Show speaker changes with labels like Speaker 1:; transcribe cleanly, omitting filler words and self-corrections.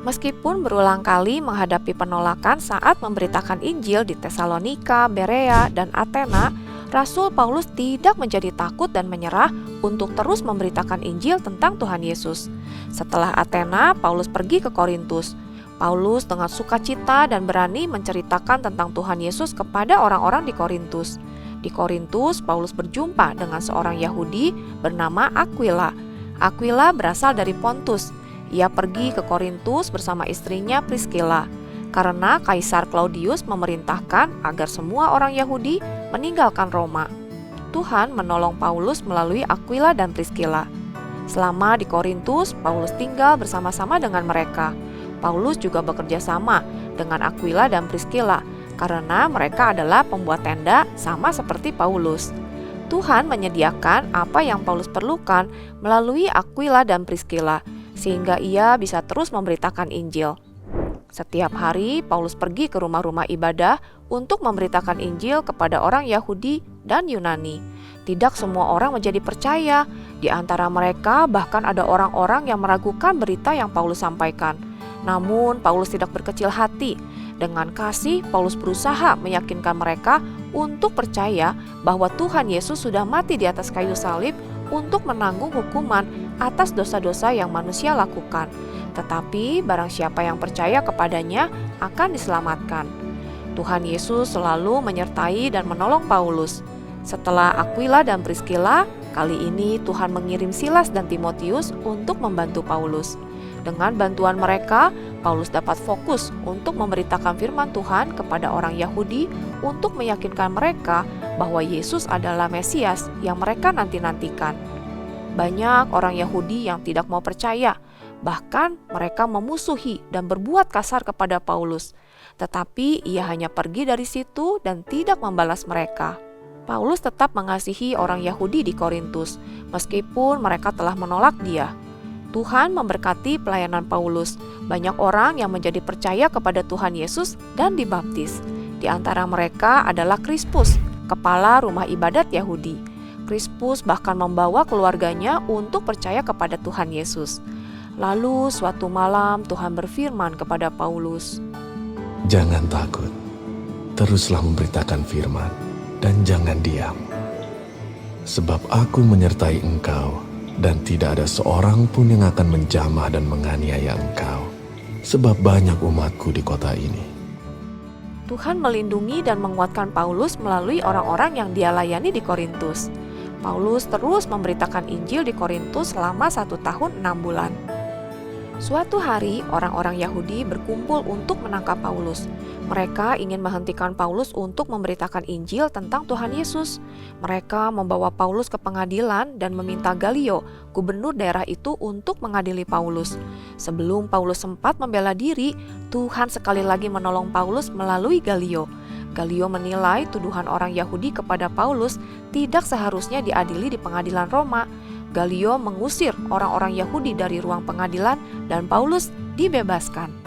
Speaker 1: Meskipun berulang kali menghadapi penolakan saat memberitakan Injil di Tesalonika, Berea, dan Athena, Rasul Paulus tidak menjadi takut dan menyerah untuk terus memberitakan Injil tentang Tuhan Yesus. Setelah Athena, Paulus pergi ke Korintus. Paulus dengan sukacita dan berani menceritakan tentang Tuhan Yesus kepada orang-orang di Korintus. Di Korintus, Paulus berjumpa dengan seorang Yahudi bernama Aquila. Aquila berasal dari Pontus. Ia pergi ke Korintus bersama istrinya Priscilla, karena Kaisar Claudius memerintahkan agar semua orang Yahudi meninggalkan Roma. Tuhan menolong Paulus melalui Aquila dan Priscilla. Selama di Korintus, Paulus tinggal bersama-sama dengan mereka. Paulus juga bekerja sama dengan Aquila dan Priscilla, karena mereka adalah pembuat tenda sama seperti Paulus. Tuhan menyediakan apa yang Paulus perlukan melalui Aquila dan Priscilla, sehingga ia bisa terus memberitakan Injil. Setiap hari, Paulus pergi ke rumah-rumah ibadah untuk memberitakan Injil kepada orang Yahudi dan Yunani. Tidak semua orang menjadi percaya. Di antara mereka bahkan ada orang-orang yang meragukan berita yang Paulus sampaikan. Namun, Paulus tidak berkecil hati. Dengan kasih, Paulus berusaha meyakinkan mereka untuk percaya bahwa Tuhan Yesus sudah mati di atas kayu salib untuk menanggung hukuman atas dosa-dosa yang manusia lakukan. Tetapi barang siapa yang percaya kepadanya akan diselamatkan. Tuhan Yesus selalu menyertai dan menolong Paulus. Setelah Aquila dan Priscilla, kali ini Tuhan mengirim Silas dan Timotius untuk membantu Paulus. Dengan bantuan mereka, Paulus dapat fokus untuk memberitakan firman Tuhan kepada orang Yahudi untuk meyakinkan mereka bahwa Yesus adalah Mesias yang mereka nanti-nantikan. Banyak orang Yahudi yang tidak mau percaya, bahkan mereka memusuhi dan berbuat kasar kepada Paulus. Tetapi ia hanya pergi dari situ dan tidak membalas mereka. Paulus tetap mengasihi orang Yahudi di Korintus, meskipun mereka telah menolak dia. Tuhan memberkati pelayanan Paulus. Banyak orang yang menjadi percaya kepada Tuhan Yesus dan dibaptis. Di antara mereka adalah Krispus, kepala rumah ibadat Yahudi. Krispus bahkan membawa keluarganya untuk percaya kepada Tuhan Yesus. Lalu suatu malam Tuhan berfirman kepada Paulus,
Speaker 2: "Jangan takut, teruslah memberitakan firman dan jangan diam. Sebab aku menyertai engkau dan tidak ada seorang pun yang akan menjamah dan menganiaya engkau, sebab banyak umatku di kota ini."
Speaker 1: Tuhan melindungi dan menguatkan Paulus melalui orang-orang yang dia layani di Korintus. Paulus terus memberitakan Injil di Korintus selama 1 tahun 6 bulan. Suatu hari, orang-orang Yahudi berkumpul untuk menangkap Paulus. Mereka ingin menghentikan Paulus untuk memberitakan Injil tentang Tuhan Yesus. Mereka membawa Paulus ke pengadilan dan meminta Galio, gubernur daerah itu, untuk mengadili Paulus. Sebelum Paulus sempat membela diri, Tuhan sekali lagi menolong Paulus melalui Galio. Galio menilai tuduhan orang Yahudi kepada Paulus tidak seharusnya diadili di pengadilan Roma. Galio mengusir orang-orang Yahudi dari ruang pengadilan dan Paulus dibebaskan.